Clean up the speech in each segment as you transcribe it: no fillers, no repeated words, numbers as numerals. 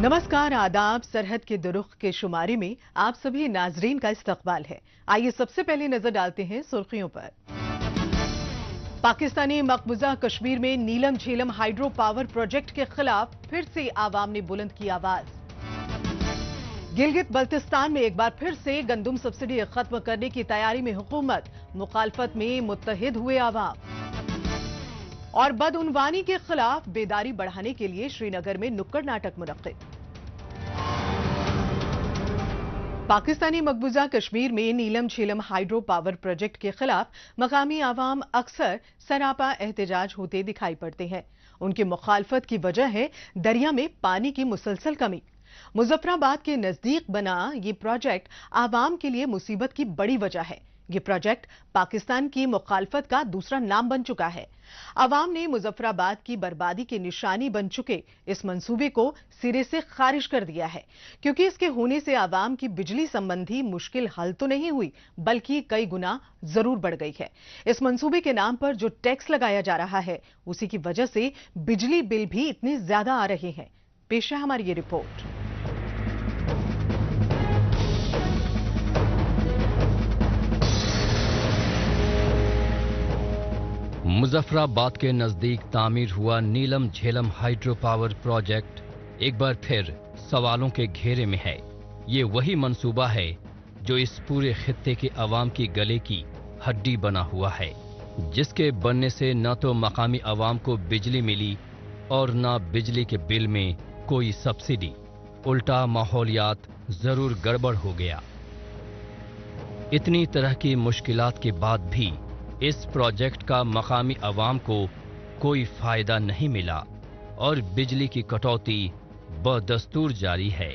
नमस्कार, आदाब। सरहद के दुरुख के शुमारे में आप सभी नाजरीन का इस्तकबाल है। आइए सबसे पहले नजर डालते हैं सुर्खियों पर। पाकिस्तानी मकबूजा कश्मीर में नीलम झेलम हाइड्रो पावर प्रोजेक्ट के खिलाफ फिर से आवाम ने बुलंद की आवाज। गिलगित बल्तिस्तान में एक बार फिर से गंदुम सब्सिडी खत्म करने की तैयारी में हुकूमत, मुखालफत में मुत्तहिद हुए आवाम। और बदउनवानी के खिलाफ बेदारी बढ़ाने के लिए श्रीनगर में नुक्कड़ नाटक मुनक्किद। पाकिस्तानी मकबूजा कश्मीर में नीलम झेलम हाइड्रो पावर प्रोजेक्ट के खिलाफ मकामी आवाम अक्सर सरापा एहतजाज होते दिखाई पड़ते हैं। उनकी मुखालफत की वजह है दरिया में पानी की मुसलसल कमी। मुजफ्फराबाद के नजदीक बना ये प्रोजेक्ट आवाम के लिए मुसीबत की बड़ी वजह है। ये प्रोजेक्ट पाकिस्तान की मुखालफत का दूसरा नाम बन चुका है। आवाम ने मुजफ्फराबाद की बर्बादी की निशानी बन चुके इस मंसूबे को सिरे से खारिज कर दिया है, क्योंकि इसके होने से आवाम की बिजली संबंधी मुश्किल हल तो नहीं हुई, बल्कि कई गुना जरूर बढ़ गई है। इस मंसूबे के नाम पर जो टैक्स लगाया जा रहा है, उसी की वजह से बिजली बिल भी इतने ज्यादा आ रहे हैं। पेश है हमारी ये रिपोर्ट। मुजफ्फराबाद के नजदीक तामीर हुआ नीलम झेलम हाइड्रो पावर प्रोजेक्ट एक बार फिर सवालों के घेरे में है। ये वही मंसूबा है जो इस पूरे खित्ते के अवाम की गले की हड्डी बना हुआ है, जिसके बनने से न तो मकामी अवाम को बिजली मिली और न बिजली के बिल में कोई सब्सिडी। उल्टा माहौलियात जरूर गड़बड़ हो गया। इतनी तरह की मुश्किलात के बाद भी इस प्रोजेक्ट का मकामी अवाम को कोई फायदा नहीं मिला और बिजली की कटौती बदस्तूर जारी है।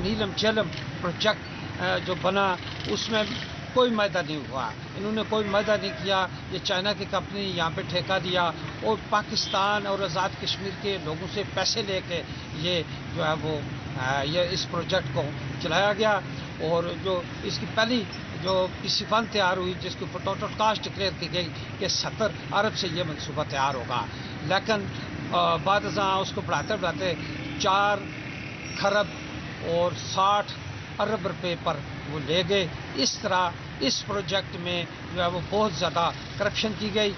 नीलम झेलम प्रोजेक्ट जो बना उसमें कोई मायदा नहीं हुआ। इन्होंने कोई मायदा नहीं किया। ये चाइना की कंपनी यहाँ पे ठेका दिया और पाकिस्तान और आज़ाद कश्मीर के लोगों से पैसे लेके ये जो है वो ये इस प्रोजेक्ट को चलाया गया। और जो इसकी पहली जो किसी फंड तैयार हुई, जिसके ऊपर टोटल कास्ट डिक्लेयर की गई कि 70 अरब से ये मनसूबा तैयार होगा, लेकिन बाद उसको बढ़ाते बढ़ाते 4 खरब और 60 अरब रुपए पर वो ले गए। इस तरह इस प्रोजेक्ट में जो है वो बहुत ज़्यादा करप्शन की गई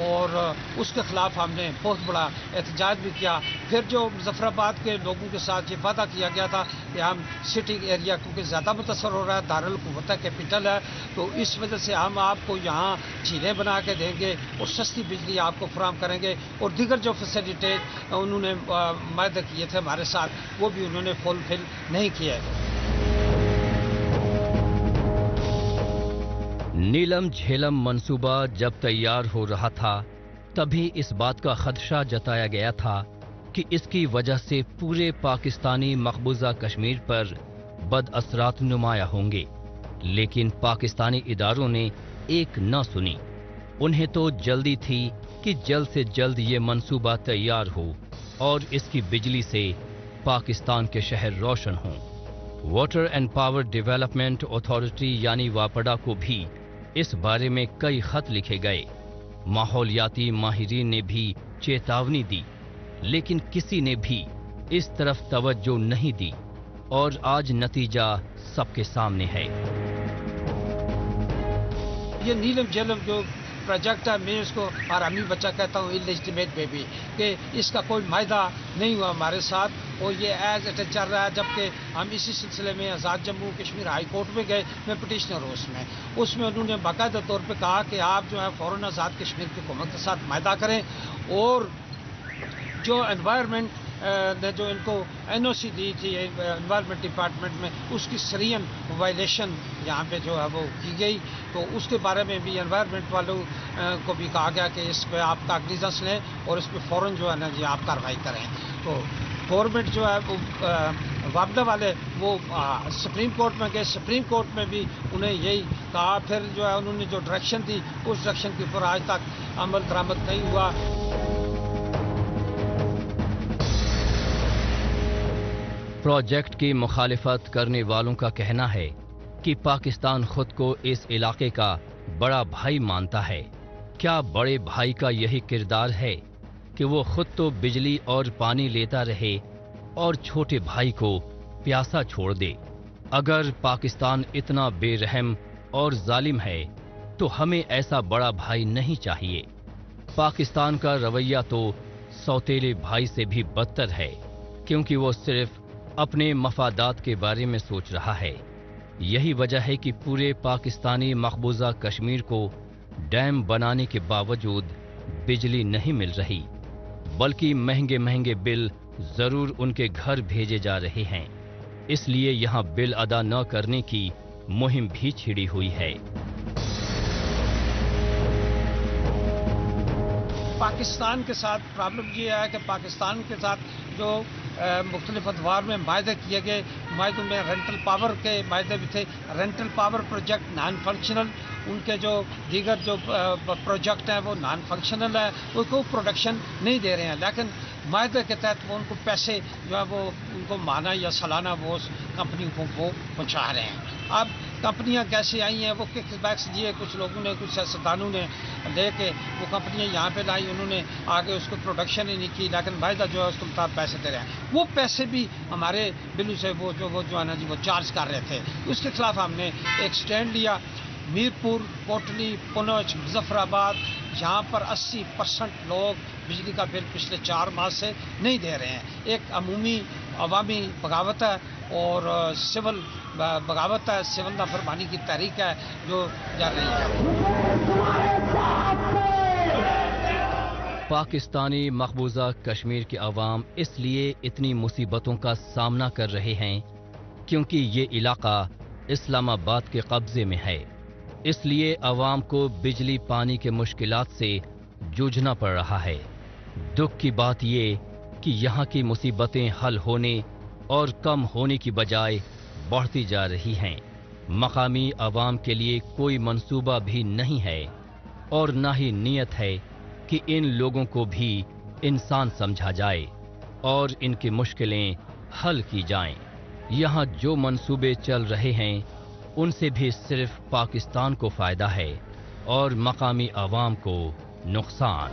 और उसके खिलाफ हमने बहुत बड़ा एहतजाज भी किया। फिर जो मुजफ्फराबाद के लोगों के साथ ये वादा किया गया था कि हम सिटी एरिया, क्योंकि ज़्यादा मुतासर हो रहा है, दारुल हुकूमत है, कैपिटल है, तो इस वजह से हम आपको यहाँ झीलें बना के देंगे और सस्ती बिजली आपको फराहम करेंगे। और दीगर जो फैसिलिटीज उन्होंने वायदे किए थे हमारे साथ, वो भी उन्होंने फुलफिल नहीं किए। नीलम झेलम मंसूबा जब तैयार हो रहा था, तभी इस बात का खदशा जताया गया था कि इसकी वजह से पूरे पाकिस्तानी मकबूजा कश्मीर पर बदअसरात नुमाया होंगे। लेकिन पाकिस्तानी इदारों ने एक न सुनी। उन्हें तो जल्दी थी कि जल्द से जल्द ये मंसूबा तैयार हो और इसकी बिजली से पाकिस्तान के शहर रोशन हों। Water and power development authority यानी वापडा को भी इस बारे में कई खत लिखे गए। माहौलियाती माहिरीन ने भी चेतावनी दी, लेकिन किसी ने भी इस तरफ तवज्जो नहीं दी और आज नतीजा सबके सामने है। ये नीलम झेलम जो प्रोजेक्ट है, मैं इसको आरामी बच्चा कहता हूँ, इलेजिटिमेट बेबी, कि इसका कोई मायदा नहीं हुआ हमारे साथ और ये एज इट चल रहा है। जबकि हम इसी सिलसिले में आज़ाद जम्मू कश्मीर हाई कोर्ट में गए, मैं पिटिशनर हूँ उसमें उन्होंने बाकायदा तौर पे कहा कि आप जो है फ़ौरन आज़ाद कश्मीर की हुकूमत के साथ मायदा करें और जो एनवायरनमेंट ने जो इनको एनओसी दी थी एनवायरनमेंट डिपार्टमेंट में, उसकी सरियन वायलेशन यहाँ पे जो है वो की गई। तो उसके बारे में भी एनवायरनमेंट वालों को भी कहा गया कि इस पर आप कागजात लें और इस पर फ़ौरन जो है ना जी आप कार्रवाई करें। तो गवर्नमेंट जो है वो वापदा वाले वो सुप्रीम कोर्ट में गए। सुप्रीम कोर्ट में भी उन्हें यही कहा। फिर जो है उन्होंने जो डायरेक्शन दी, उस डायरेक्शन के ऊपर आज तक अमल दरामद नहीं हुआ। प्रोजेक्ट की मुखालिफत करने वालों का कहना है कि पाकिस्तान खुद को इस इलाके का बड़ा भाई मानता है। क्या बड़े भाई का यही किरदार है कि वो खुद तो बिजली और पानी लेता रहे और छोटे भाई को प्यासा छोड़ दे। अगर पाकिस्तान इतना बेरहम और जालिम है तो हमें ऐसा बड़ा भाई नहीं चाहिए। पाकिस्तान का रवैया तो सौतेले भाई से भी बदतर है, क्योंकि वो सिर्फ अपने मफादात के बारे में सोच रहा है। यही वजह है कि पूरे पाकिस्तानी मकबूजा कश्मीर को डैम बनाने के बावजूद बिजली नहीं मिल रही, बल्कि महंगे महंगे बिल जरूर उनके घर भेजे जा रहे हैं। इसलिए यहाँ बिल अदा न करने की मुहिम भी छिड़ी हुई है। पाकिस्तान के साथ प्रॉब्लम ये है कि पाकिस्तान के साथ जो मुख्तलिफ अदवार में माहदे किए गए, माहदों में रेंटल पावर के माहदे भी थे। Rental power project non functional, उनके जो दीगर जो प्रोजेक्ट हैं वो नॉन फंक्शनल है, उनको प्रोडक्शन नहीं दे रहे हैं। लेकिन माहदे के तहत वो उनको पैसे जो है वो उनको माना या सालाना वो उस कंपनी को वो पहुँचा रहे हैं। अब कंपनियां कैसे आई हैं, वो किकबैक्स दिए कुछ लोगों ने, कुछ सियासतदानों ने दे के वो कंपनियां यहाँ पे लाई, उन्होंने आगे उसको प्रोडक्शन ही नहीं की, लेकिन वायदा जो है उसको मुताबिक पैसे दे रहे हैं। वो पैसे भी हमारे बिलों से वो जो है ना जी वो चार्ज कर रहे थे। उसके खिलाफ हमने एक स्टैंड लिया। मीरपुर, कोटली, पुंछ, मुजफ्फराबाद, यहाँ पर 80% लोग बिजली का बिल पिछले 4 माह से नहीं दे रहे हैं। एक अमूमी अवामी बगावत है और सिविल बगावत है, सिविल नाफरमानी की तहरीक है जो जारी है। पाकिस्तानी मकबूजा कश्मीर के अवाम इसलिए इतनी मुसीबतों का सामना कर रहे हैं क्योंकि ये इलाका इस्लामाबाद के कब्जे में है। इसलिए अवाम को बिजली पानी के मुश्किलात से जूझना पड़ रहा है। दुख की बात ये कि यहाँ की मुसीबतें हल होने और कम होने की बजाय बढ़ती जा रही हैं। मकामी अवाम के लिए कोई मंसूबा भी नहीं है और ना ही नीयत है कि इन लोगों को भी इंसान समझा जाए और इनकी मुश्किलें हल की जाएं। यहाँ जो मंसूबे चल रहे हैं उनसे भी सिर्फ पाकिस्तान को फायदा है और मकामी अवाम को नुकसान।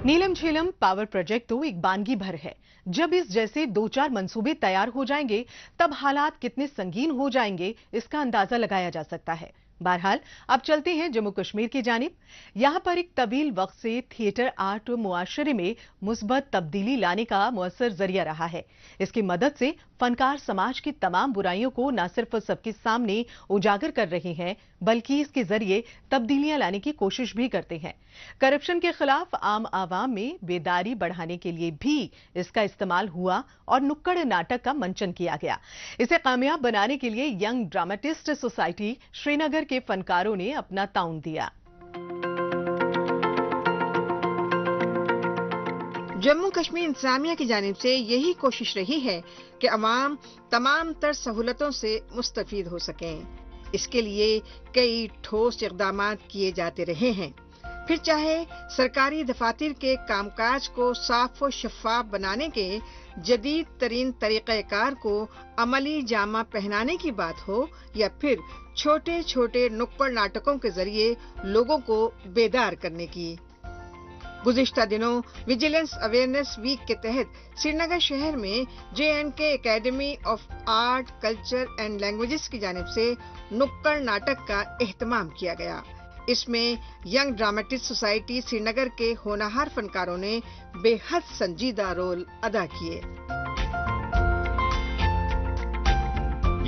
नीलम झेलम पावर प्रोजेक्ट तो एक बानगी भर है। जब इस जैसे 2-4 मंसूबे तैयार हो जाएंगे तब हालात कितने संगीन हो जाएंगे इसका अंदाजा लगाया जा सकता है। बहरहाल अब चलते हैं जम्मू कश्मीर की जानिब। यहां पर एक तवील वक्त से थिएटर आर्ट मुआशरे में मुस्बत तब्दीली लाने का मुअस्सर जरिया रहा है। इसकी मदद से फनकार समाज की तमाम बुराइयों को न सिर्फ सबके सामने उजागर कर रहे हैं बल्कि इसके जरिए तब्दीलियां लाने की कोशिश भी करते हैं। करप्शन के खिलाफ आम आवाम में बेदारी बढ़ाने के लिए भी इसका इस्तेमाल हुआ और नुक्कड़ नाटक का मंचन किया गया। इसे कामयाब बनाने के लिए यंग ड्रामेटिस्ट सोसाइटी श्रीनगर के फनकारों ने अपना ताउन दिया। जम्मू कश्मीर इंतजामिया की जानिब से यही कोशिश रही है कि अवाम तमाम तर सहूलतों से मुस्तफीद हो सकें। इसके लिए कई ठोस इक़दाम किए जाते रहे हैं। फिर चाहे सरकारी दफातर के कामकाज को साफ और शफाफ बनाने के जदीद तरीन तरीक़ाकार को अमली जामा पहनाने की बात हो या फिर छोटे छोटे नुक्कड़ नाटकों के जरिए लोगों को बेदार करने की। गुज़िश्ता दिनों विजिलेंस अवेयरनेस वीक के तहत श्रीनगर शहर में J&K academy of art, culture and languages की जानिब से नुक्कड़ नाटक का एहतमाम किया गया। इसमें यंग ड्रामेटिस्ट सोसाइटी श्रीनगर के होनहार फनकारों ने बेहद संजीदा रोल अदा किए।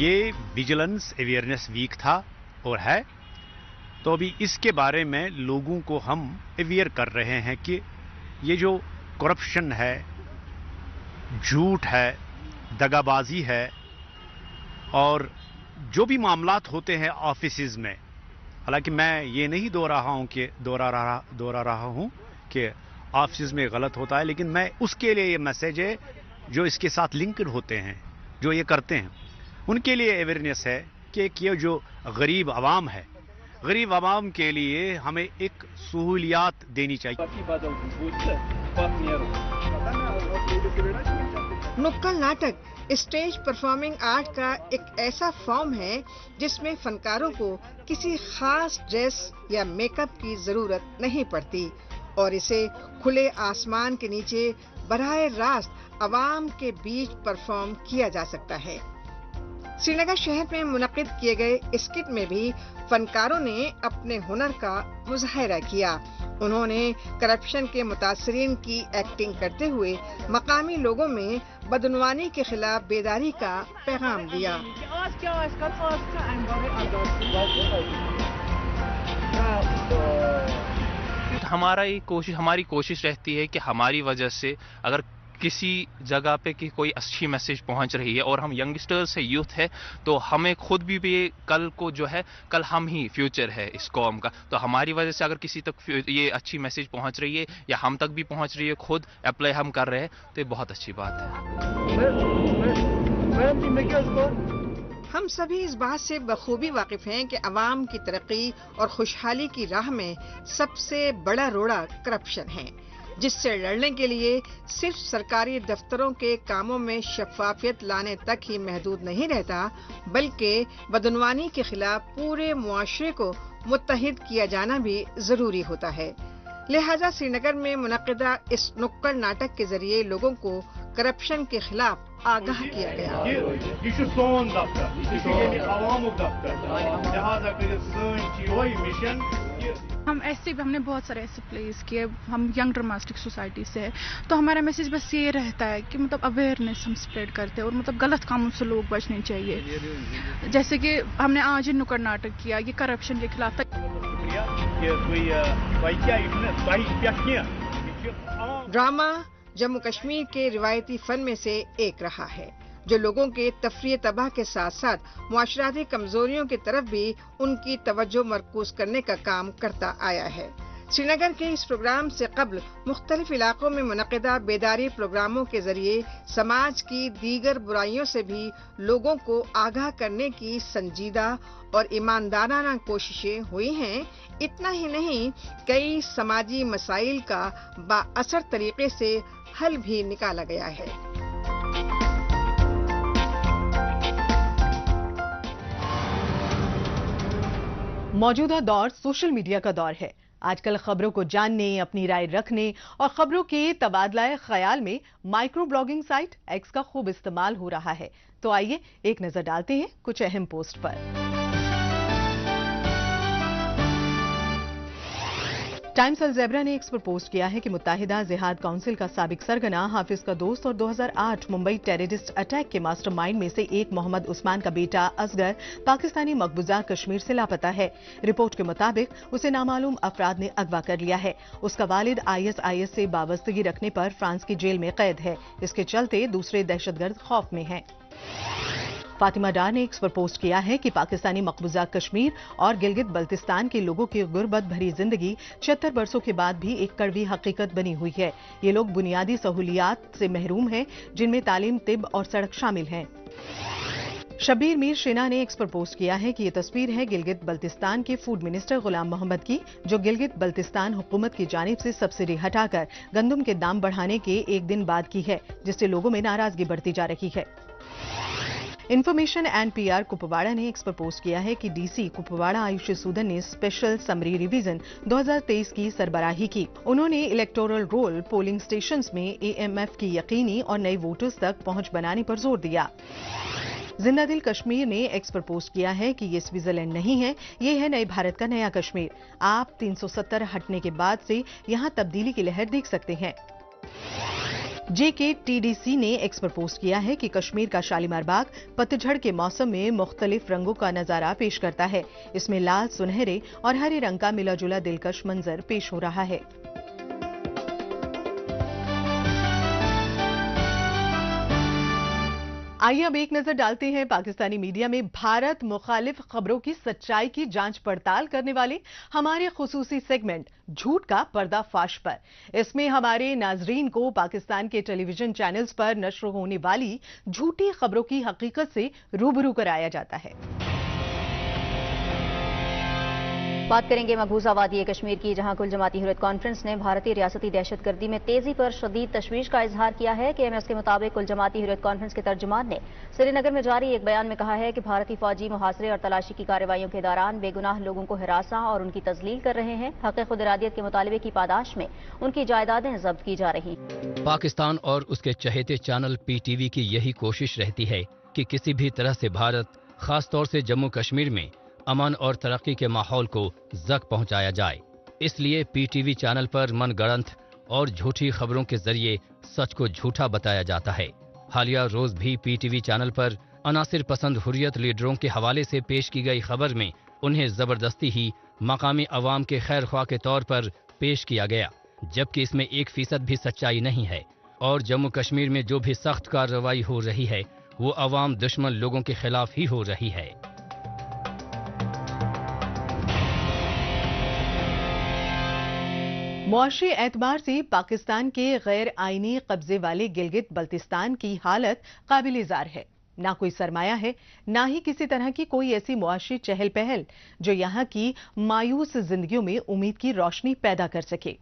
ये विजिलेंस अवेयरनेस वीक था और है, तो अभी इसके बारे में लोगों को हम अवेयर कर रहे हैं कि ये जो करप्शन है, झूठ है, दगाबाजी है और जो भी मामलात होते हैं ऑफिसेज में, हालांकि मैं ये नहीं दोहरा रहा हूँ कि ऑफिस में गलत होता है, लेकिन मैं उसके लिए ये मैसेज है जो इसके साथ लिंक्ड होते हैं, जो ये करते हैं, उनके लिए अवेयरनेस है कि ये जो गरीब आवाम है, गरीब आवाम के लिए हमें एक सहूलियात देनी चाहिए। नुक्कड़ नाटक स्टेज परफॉर्मिंग आर्ट का एक ऐसा फॉर्म है जिसमें फनकारों को किसी खास ड्रेस या मेकअप की जरूरत नहीं पड़ती और इसे खुले आसमान के नीचे बराह रास्त आवाम के बीच परफॉर्म किया जा सकता है। श्रीनगर शहर में मुनक्किद किए गए स्किट में भी फनकारों ने अपने हुनर का मुजाहिरा किया। उन्होंने करप्शन के मुतासरीन की एक्टिंग करते हुए मकामी लोगों में बदनवानी के खिलाफ बेदारी का पैगाम दिया। हमारी कोशिश रहती है कि हमारी वजह से अगर किसी जगह पे कि कोई अच्छी मैसेज पहुंच रही है और हम यंगस्टर्स है, यूथ है, तो हमें खुद भी कल को जो है, कल हम ही फ्यूचर है इस कौम का, तो हमारी वजह से अगर किसी तक ये अच्छी मैसेज पहुंच रही है या हम तक भी पहुंच रही है, खुद अप्लाई हम कर रहे हैं, तो ये बहुत अच्छी बात है। हम सभी इस बात से बखूबी वाकिफ हैं कि अवाम की तरक्की और खुशहाली की राह में सबसे बड़ा रोड़ा करप्शन है, जिससे लड़ने के लिए सिर्फ सरकारी दफ्तरों के कामों में शफाफियत लाने तक ही महदूद नहीं रहता, बल्कि बदनवानी के खिलाफ पूरे मुआशरे को मुत्तहिद किया जाना भी जरूरी होता है। लिहाजा श्रीनगर में मुनक्किदा इस नुक्कड़ नाटक के जरिए लोगों को करप्शन के खिलाफ आगाह किया गया। हमने बहुत सारे ऐसे प्लेस किए, हम यंग ड्रामेटिक सोसाइटी से है, तो हमारा मैसेज बस ये रहता है कि मतलब अवेयरनेस हम स्प्रेड करते हैं और मतलब गलत कामों से लोग बचने चाहिए। जैसे कि हमने आज ही नुक्कड़ नाटक किया, ये करप्शन के खिलाफ था। ड्रामा जम्मू कश्मीर के रिवायती फन में से एक रहा है, जो लोगों के तफरीह तबाह के साथ साथ मुआशराती कमजोरियों की तरफ भी उनकी तवज्जो मरकूज करने का काम करता आया है। श्रीनगर के इस प्रोग्राम से कबल मुख्तलिफ इलाकों में मुनक्किदा बेदारी प्रोग्रामों के जरिए समाज की दीगर बुराइयों से भी लोगों को आगाह करने की संजीदा और ईमानदाराना कोशिशें हुई हैं। इतना ही नहीं, कई समाजी मसाइल का बाअसर तरीके से हल भी निकाला गया है। मौजूदा दौर सोशल मीडिया का दौर है। आजकल खबरों को जानने, अपनी राय रखने और खबरों के तबादला ख्याल में माइक्रो ब्लॉगिंग साइट एक्स का खूब इस्तेमाल हो रहा है। तो आइए एक नजर डालते हैं कुछ अहम पोस्ट पर। टाइम्स अल ज़ेबरा ने एक्स पर पोस्ट किया है कि मुत्ताहिदा जिहाद काउंसिल का साबिक सरगना, हाफिज का दोस्त और 2008 मुंबई टेररिस्ट अटैक के मास्टरमाइंड में से एक मोहम्मद उस्मान का बेटा असगर पाकिस्तानी मकबूजा कश्मीर से लापता है। रिपोर्ट के मुताबिक उसे नामालूम अफराद ने अगवा कर लिया है। उसका वालिद ISIS से वाबस्तगी रखने पर फ्रांस की जेल में कैद है। इसके चलते दूसरे दहशतगर्द खौफ में हैं। फातिमा डार ने एक्स पर पोस्ट किया है कि पाकिस्तानी मकबूजा कश्मीर और गिलगित बल्तिस्तान के लोगों की गुर्बत भरी जिंदगी 76 बरसों के बाद भी एक कड़वी हकीकत बनी हुई है। ये लोग बुनियादी सहूलियात से महरूम हैं, जिनमें तालीम, तिब और सड़क शामिल हैं। शब्बीर मीर शेना ने एक्स पर पोस्ट किया है कि ये तस्वीर है गिलगित बल्तिस्तान के फूड मिनिस्टर गुलाम मोहम्मद की, जो गिलगित बल्तिस्तान हुकूमत की जानिब से सब्सिडी हटाकर गंदम के दाम बढ़ाने के एक दिन बाद की है, जिससे लोगों में नाराजगी बढ़ती जा रही है। इंफॉर्मेशन एंड PR कुपवाड़ा ने एक्स पर पोस्ट किया है कि DC कुपवाड़ा आयुषी सूदन ने स्पेशल समरी रिवीजन 2023 की सरबराही की। उन्होंने इलेक्टोरल रोल पोलिंग स्टेशंस में AMF की यकीनी और नए वोटर्स तक पहुंच बनाने पर जोर दिया। जिंदा दिल कश्मीर ने एक्स पर पोस्ट किया है कि ये स्विट्जरलैंड नहीं है, ये है नए भारत का नया कश्मीर। आप 370 हटने के बाद से यहां तब्दीली की लहर देख सकते हैं। JKTDC ने एक्स पर पोस्ट किया है कि कश्मीर का शालीमार बाग पतझड़ के मौसम में मुख्तलिफ रंगों का नजारा पेश करता है। इसमें लाल, सुनहरे और हरे रंग का मिला जुला दिलकश मंजर पेश हो रहा है। आइए अब एक नजर डालते हैं पाकिस्तानी मीडिया में भारत मुखालिफ खबरों की सच्चाई की जांच पड़ताल करने वाले हमारे खुसूसी सेगमेंट झूठ का पर्दाफाश पर। इसमें हमारे नाजरीन को पाकिस्तान के टेलीविजन चैनल्स पर नश्र होने वाली झूठी खबरों की हकीकत से रूबरू कराया जाता है। بات کریں گے مقبوضہ وادی کشمیر کی، جہاں کل جماعتی حریت کانفرنس نے بھارتی ریاستی دہشت گردی میں تیزی پر شدید تشویش کا اظہار کیا ہے۔ کے ایم ایس کے مطابق کل جماعتی حریت کانفرنس کے ترجمان نے سری نگر میں جاری ایک بیان میں کہا ہے کہ بھارتی فوجی محاصرے اور تلاشی کی کارروائیوں کے دوران بے گناہ لوگوں کو ہراساں اور ان کی تذلیل کر رہے ہیں۔ حق خود ارادیت کے مطالبے کی پاداش میں ان کی جائیدادیں ضبط کی جا رہی ہیں۔ پاکستان اور اس کے چہیتے چینل پی ٹی وی کی یہی کوشش رہتی ہے کہ کسی بھی طرح سے بھارت، خاص طور سے جموں کشمیر میں امن اور ترقی کے ماحول کو زک پہنچایا جائے۔ اس لیے پی ٹی وی چینل پر من گڑنت اور جھوٹی خبروں کے ذریعے سچ کو جھوٹا بتایا جاتا ہے۔ حالیہ روز بھی پی ٹی وی چینل پر عناصر پسند حریت لیڈروں کے حوالے سے پیش کی گئی خبر میں انہیں زبردستی ہی مقامی عوام کے خیر خواہ کے طور پر پیش کیا گیا، جبکہ اس میں 1% بھی سچائی نہیں ہے۔ اور جموں کشمیر میں جو بھی سخت کارروائی ہو رہی ہے وہ عوام دشمن لوگوں کے خلاف ہی ہو رہی ہے۔ معاشی اعتبار سے پاکستان کے غیر آئینی قبضے والے گلگت بلتستان کی حالت قابل ذکر ہے۔ نہ کوئی سرمایہ ہے، نہ ہی کسی طرح کی کوئی ایسی معاشی چہل پہل جو یہاں کی مایوس زندگیوں میں امید کی روشنی پیدا کر سکے۔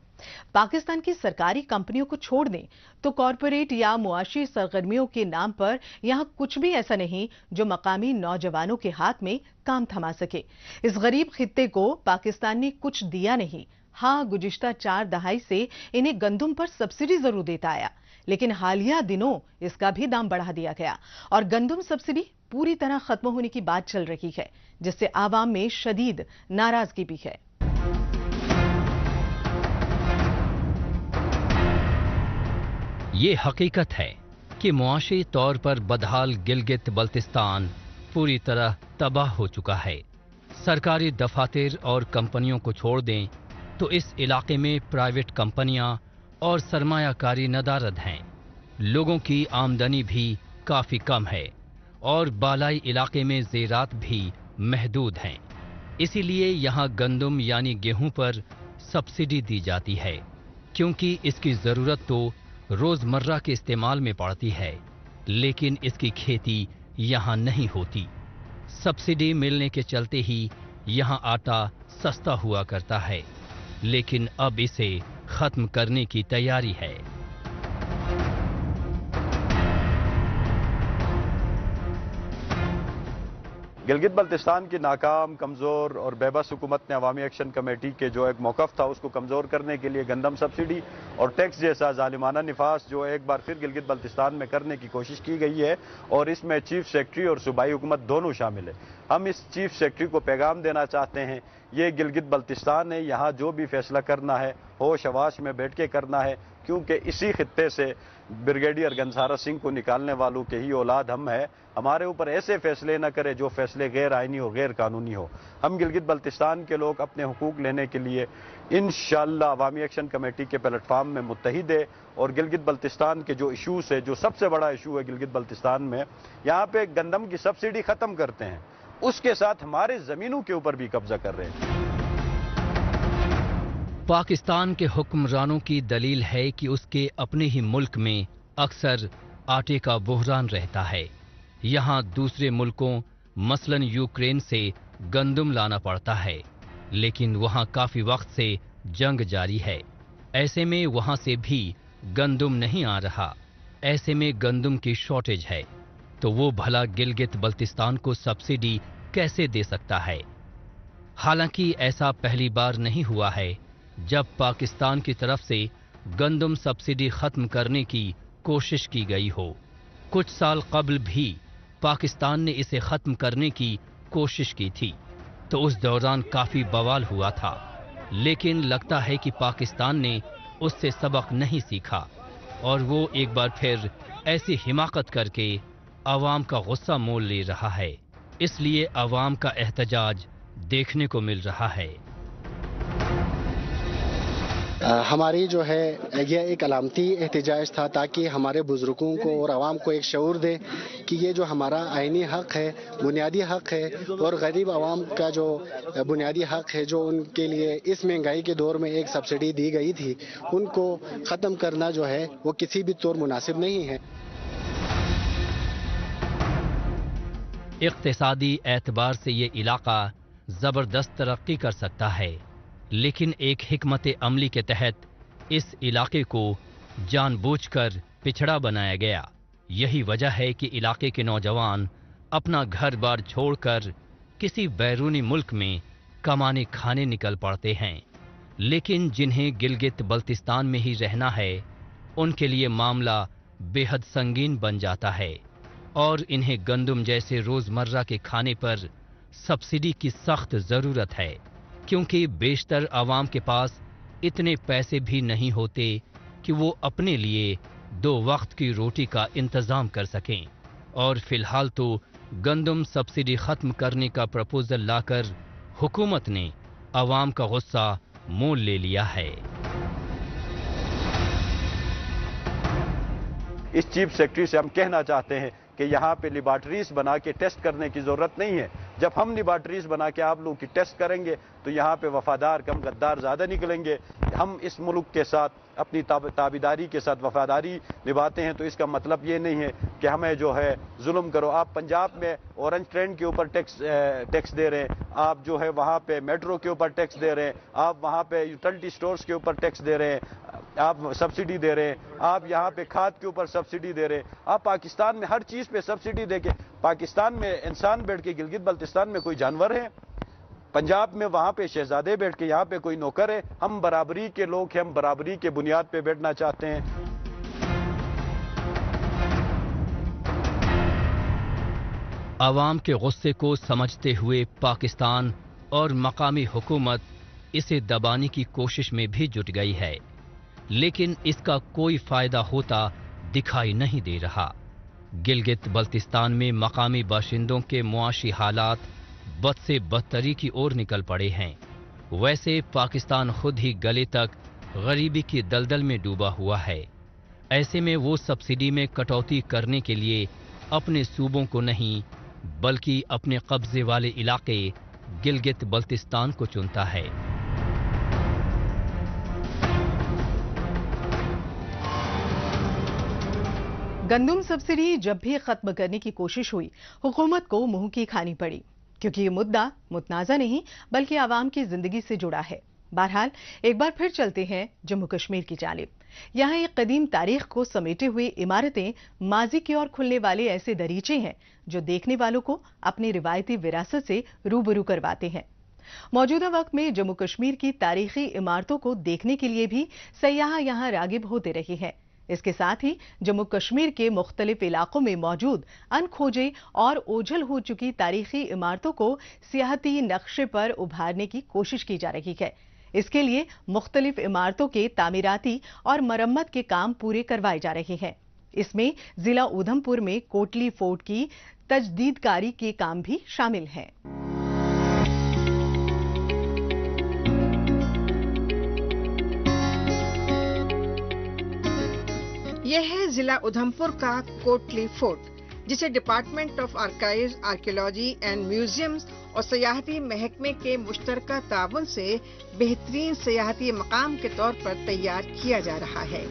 پاکستان کی سرکاری کمپنیوں کو چھوڑ دیں تو کارپوریٹ یا معاشی سرگرمیوں کے نام پر یہاں کچھ بھی ایسا نہیں جو مقامی نوجوانوں کے ہاتھ میں کام تھما سکے۔ اس غریب خطے کو پاکستان نے کچھ دیا نہیں۔ ہاں، گزشتہ 4 دہائی سے انہیں گندم پر سبسڈی ضرور دیتا آیا، لیکن حالیہ دنوں اس کا بھی دام بڑھا دیا گیا اور گندم سبسڈی پوری طرح ختم ہونے کی بات چل رہی ہے، جس سے عوام میں شدید ناراضگی بھی ہے۔ یہ حقیقت ہے کہ معاشی طور پر بدحال گلگت بلتستان پوری طرح تباہ ہو چکا ہے۔ سرکاری دفاتر اور کمپنیوں کو چھوڑ دیں تو اس علاقے میں پرائیویٹ کمپنیاں اور سرمایہ کاری ندارد ہیں۔ لوگوں کی آمدنی بھی کافی کم ہے اور بالائی علاقے میں زیرات بھی محدود ہیں۔ اسی لیے یہاں گندم یعنی گیہوں پر سبسڈی دی جاتی ہے، کیونکہ اس کی ضرورت تو روزمرہ کے استعمال میں پڑتی ہے، لیکن اس کی کھیتی یہاں نہیں ہوتی۔ سبسڈی ملنے کے چلتے ہی یہاں آٹا سستا ہوا کرتا ہے، لیکن اب اسے ختم کرنے کی تیاری ہے۔ گلگت بلتستان کی ناکام، کمزور اور بے بس حکومت نے عوامی ایکشن کمیٹی کے جو ایک موقف تھا اس کو کمزور کرنے کے لیے گندم سبسڈی اور ٹیکس جیسا ظالمانہ نفاذ جو ایک بار پھر گلگت بلتستان میں کرنے کی کوشش کی گئی ہے، اور اس میں چیف سیکرٹری اور صوبائی حکومت دونوں شامل ہے۔ ہم اس چیف سیکرٹری کو پیغام دینا چاہتے ہیں، یہ گلگت بلتستان ہے، یہاں جو بھی فیصلہ کرنا ہے ہوش حواس میں بیٹھ کے کرنا ہے، کیونکہ اسی خطے سے بریگیڈیئر گنسارا سنگھ کو نکالنے والوں کے ہی اولاد ہم ہیں۔ ہمارے اوپر ایسے فیصلے نہ کرے جو فیصلے غیر آئینی اور غیر قانونی ہو۔ ہم گلگت بلتستان کے لوگ اپنے حقوق لینے کے لیے انشاءاللہ عوامی ایکشن کمیٹی کے پلیٹ فارم میں متحد ہے، اور گلگت بلتستان کے جو ایشوز ہے، جو سب سے بڑا ایشو ہے گلگت بلتستان میں، یہاں پہ گندم کی سبسڈی ختم کرتے ہیں، اس کے ساتھ ہمارے زمینوں کے اوپر بھی قبضہ کر رہے ہیں۔ پاکستان کے حکمرانوں کی دلیل ہے کہ اس کے اپنے ہی ملک میں اکثر آٹے کا بحران رہتا ہے۔ یہاں دوسرے ملکوں مثلاً یوکرین سے گندم لانا پڑتا ہے، لیکن وہاں کافی وقت سے جنگ جاری ہے۔ ایسے میں وہاں سے بھی گندم نہیں آ رہا، ایسے میں گندم کی شارٹیج ہے، تو وہ بھلا گلگت بلتستان کو سبسڈی کیسے دے سکتا ہے؟ حالانکہ ایسا پہلی بار نہیں ہوا ہے جب پاکستان کی طرف سے گندم سبسڈی ختم کرنے کی کوشش کی گئی ہو۔ کچھ سال قبل بھی پاکستان نے اسے ختم کرنے کی کوشش کی تھی، تو اس دوران کافی بوال ہوا تھا، لیکن لگتا ہے کہ پاکستان نے اس سے سبق نہیں سیکھا، اور وہ ایک بار پھر ایسی حماقت کر کے عوام کا غصہ مول لے رہا ہے۔ اس لیے عوام کا احتجاج دیکھنے کو مل رہا ہے۔ ہماری جو ہے یہ ایک علامتی احتجاج تھا، تاکہ ہمارے بزرگوں کو اور عوام کو ایک شعور دے کہ یہ جو ہمارا آئینی حق ہے، بنیادی حق ہے، اور غریب عوام کا جو بنیادی حق ہے، جو ان کے لیے اس مہنگائی کے دور میں ایک سبسڈی دی گئی تھی، ان کو ختم کرنا جو ہے وہ کسی بھی طور مناسب نہیں ہے۔ اقتصادی اعتبار سے یہ علاقہ जबरदस्त तरक्की कर सकता है, लेकिन एक हिकमत अमली के तहत इस इलाके को जानबूझकर पिछड़ा बनाया गया। यही वजह है कि इलाके के नौजवान अपना घर बार छोड़कर किसी बैरूनी मुल्क में कमाने खाने निकल पड़ते हैं, लेकिन जिन्हें गिलगित बल्तिस्तान में ही रहना है उनके लिए मामला बेहद संगीन बन जाता है और इन्हें गंदम जैसे रोजमर्रा के खाने पर सब्सिडी की सख्त जरूरत है, क्योंकि बेशतर आवाम के पास इतने पैसे भी नहीं होते कि वो अपने लिए 2 वक्त की रोटी का इंतजाम कर सकें। और फिलहाल तो गंदम सब्सिडी खत्म करने का प्रपोजल लाकर हुकूमत ने आवाम का गुस्सा मोल ले लिया है। इस चीफ सेक्रेटरी से हम कहना चाहते हैं कि यहाँ पे लेबॉर्टरीज बना के टेस्ट करने की ज़रूरत नहीं है। जब हम लेबॉर्टरीज बना के आप लोग की टेस्ट करेंगे तो यहाँ पे वफादार कम गद्दार ज़्यादा निकलेंगे। हम इस मुल्क के साथ अपनी ताबेदारी के साथ वफादारी निभाते हैं, तो इसका मतलब ये नहीं है कि हमें जो है जुल्म करो। आप पंजाब में ऑरेंज ट्रेन के ऊपर टैक्स दे रहे हैं, आप जो है वहाँ पे मेट्रो के ऊपर टैक्स दे रहे हैं, आप वहाँ पे यूटिलिटी स्टोर्स के ऊपर टैक्स दे रहे हैं, आप सब्सिडी दे रहे हैं, आप यहाँ पे खाद के ऊपर सब्सिडी दे रहे हैं। आप पाकिस्तान में हर चीज़ पे सब्सिडी दे के, पाकिस्तान में इंसान बैठ के गिलगित बल्तिस्तान में कोई जानवर है, पंजाब में वहाँ पे शहजादे बैठ के यहाँ पे कोई नौकर है। हम बराबरी के लोग हैं, हम बराबरी के बुनियाद पे बैठना चाहते हैं। आवाम के गुस्से को समझते हुए पाकिस्तान और मकामी हुकूमत इसे दबाने की कोशिश में भी जुट गई है, लेकिन इसका कोई फायदा होता दिखाई नहीं दे रहा। गिलगित बल्तिस्तान में मकामी बाशिंदों के मुआशी हालात बद से बदतरी की ओर निकल पड़े हैं। वैसे पाकिस्तान खुद ही गले तक गरीबी की दलदल में डूबा हुआ है। ऐसे में वो सब्सिडी में कटौती करने के लिए अपने सूबों को नहीं बल्कि अपने कब्जे वाले इलाके गिलगित बल्तिस्तान को चुनता है। गंदम सब्सिडी जब भी खत्म करने की कोशिश हुई, हुकूमत को मुंह की खानी पड़ी, क्योंकि ये मुद्दा मुतनाज़ा नहीं बल्कि आवाम की जिंदगी से जुड़ा है। बहरहाल एक बार फिर चलते हैं जम्मू कश्मीर की जानिब। यहाँ एक कदीम तारीख को समेटे हुए इमारतें माजी की ओर खुलने वाले ऐसे दरीचे हैं जो देखने वालों को अपनी रिवायती विरासत से रूबरू करवाते हैं। मौजूदा वक्त में जम्मू कश्मीर की तारीखी इमारतों को देखने के लिए भी सयाह यहाँ रागिब होते रहे हैं। इसके साथ ही जम्मू कश्मीर के मुख्तलिफ इलाकों में मौजूद अनखोजे और ओझल हो चुकी तारीखी इमारतों को सियाहती नक्शे पर उभारने की कोशिश की जा रही है। इसके लिए मुख्तलिफ इमारतों के तामीराती और मरम्मत के काम पूरे करवाए जा रहे हैं। इसमें जिला उधमपुर में कोटली फोर्ट की तजदीदकारी के काम भी शामिल हैं। यह है जिला उधमपुर का कोटली फोर्ट, जिसे department of archives, archaeology and museums और सयाहती महकमे के मुश्तरका ताउन से बेहतरीन सयाहती मकाम के तौर पर तैयार किया जा रहा है।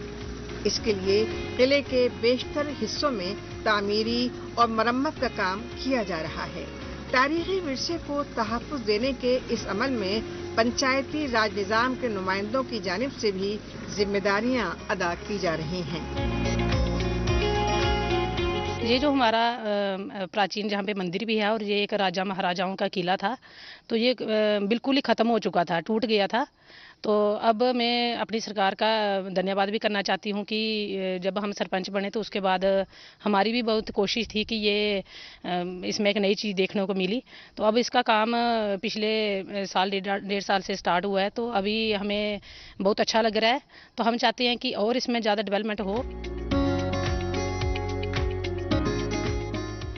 इसके लिए किले के बेशतर हिस्सों में तामीरी और मरम्मत का काम किया जा रहा है। तारीखी विरसे को तहफ़्फ़ुज़ देने के इस अमल में पंचायती राज निज़ाम के नुमाइंदों की जानिब से भी जिम्मेदारियां अदा की जा रही हैं। ये जो हमारा प्राचीन जहाँ पे मंदिर भी है और ये एक राजा महाराजाओं का किला था, तो ये बिल्कुल ही ख़त्म हो चुका था, टूट गया था। तो अब मैं अपनी सरकार का धन्यवाद भी करना चाहती हूँ कि जब हम सरपंच बने तो उसके बाद हमारी भी बहुत कोशिश थी कि ये इसमें एक नई चीज़ देखने को मिली। तो अब इसका काम पिछले साल 1.5 साल से स्टार्ट हुआ है, तो अभी हमें बहुत अच्छा लग रहा है। तो हम चाहते हैं कि और इसमें ज़्यादा डेवलपमेंट हो।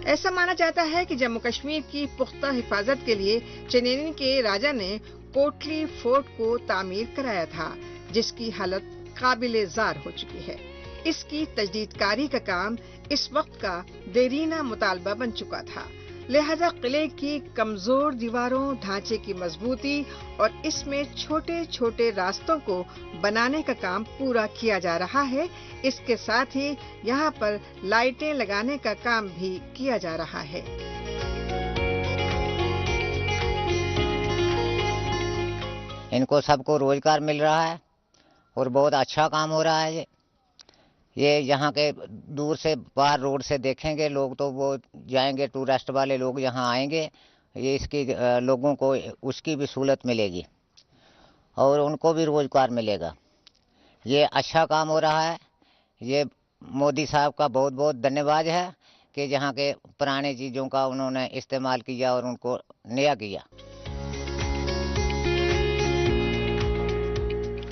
ऐसा माना जाता है कि जम्मू कश्मीर की पुख्ता हिफाजत के लिए चनेनी के राजा ने कोटली फोर्ट को तामीर कराया था, जिसकी हालत काबिल-ए-ज़ार हो चुकी है। इसकी तजदीदकारी का काम इस वक्त का देरीना मुतालबा बन चुका था। लिहाजा किले की कमजोर दीवारों, ढांचे की मजबूती और इसमें छोटे छोटे रास्तों को बनाने का काम पूरा किया जा रहा है। इसके साथ ही यहाँ पर लाइटें लगाने का काम भी किया जा रहा है। इनको सबको रोजगार मिल रहा है और बहुत अच्छा काम हो रहा है। ये यहाँ के दूर से बाहर रोड से देखेंगे लोग तो वो जाएंगे, टूरिस्ट वाले लोग यहाँ आएंगे, ये इसकी लोगों को उसकी भी सहूलत मिलेगी और उनको भी रोजगार मिलेगा। ये अच्छा काम हो रहा है। ये मोदी साहब का बहुत बहुत धन्यवाद है कि जहाँ के पुराने चीज़ों का उन्होंने इस्तेमाल किया और उनको नया किया।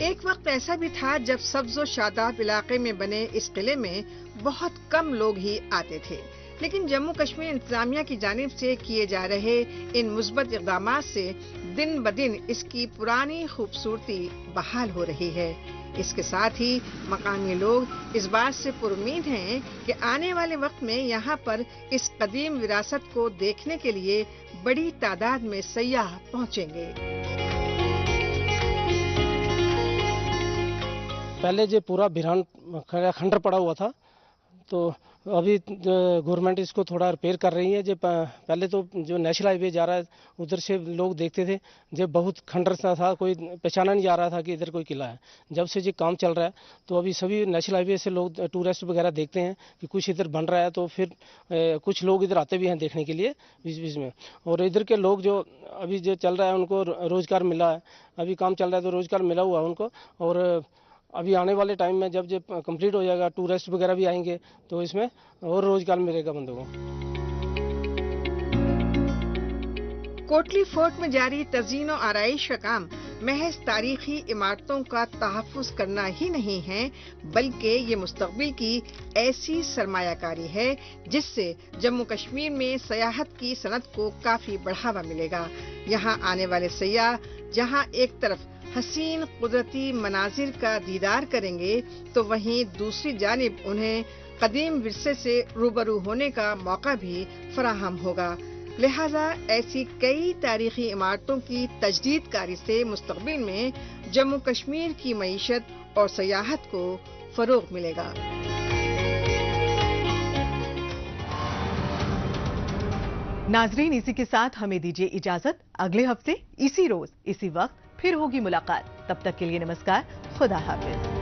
एक वक्त ऐसा भी था जब सब्ज़ो शादाब इलाके में बने इस किले में बहुत कम लोग ही आते थे, लेकिन जम्मू कश्मीर इंतजामिया की जानिब से किए जा रहे इन मुस्बत इक़दामात से दिन ब दिन इसकी पुरानी खूबसूरती बहाल हो रही है। इसके साथ ही मकामी लोग इस बात से पुरुमीद हैं कि आने वाले वक्त में यहाँ पर इस कदीम विरासत को देखने के लिए बड़ी तादाद में सयाह पहुँचेंगे। पहले जो पूरा बिरान खंडर पड़ा हुआ था, तो अभी गवर्नमेंट इसको थोड़ा रिपेयर कर रही है। जो पहले तो जो नेशनल हाईवे जा रहा है उधर से लोग देखते थे जब बहुत खंडर सा था, कोई पहचाना नहीं जा रहा था कि इधर कोई किला है। जब से ये काम चल रहा है तो अभी सभी नेशनल हाईवे से लोग टूरिस्ट वगैरह देखते हैं कि कुछ इधर बन रहा है, तो फिर कुछ लोग इधर आते भी हैं देखने के लिए बीच बीच में। और इधर के लोग जो अभी जो चल रहा है उनको रोजगार मिला है, अभी काम चल रहा है तो रोजगार मिला हुआ है उनको। और अभी आने वाले टाइम में जब कंप्लीट हो जाएगा, टूरिस्ट वगैरह भी आएंगे तो इसमें और रोजगार मिलेगा बंदों को। कोटली फोर्ट में जारी तज़ीन और आराइश का काम महज तारीखी इमारतों का तहफ़्फ़ुज़ करना ही नहीं है, बल्कि ये मुस्तक़बिल की ऐसी सरमायाकारी है जिससे जम्मू कश्मीर में सयाहत की सनत को काफी बढ़ावा मिलेगा। यहाँ आने वाले सयाह जहाँ एक तरफ हसीन कुदरती मनाजिर का दीदार करेंगे तो वहीं दूसरी जानिब उन्हें कदीम विरसे से रूबरू होने का मौका भी फराहम होगा। लिहाजा ऐसी कई तारीखी इमारतों की तजदीदकारी से मुस्तक़बिल में जम्मू कश्मीर की मईशत और सयाहत को फरोग़ मिलेगा। नाजरीन, इसी के साथ हमें दीजिए इजाजत। अगले हफ्ते इसी रोज इसी वक्त फिर होगी मुलाकात। तब तक के लिए नमस्कार, खुदा हाफिज।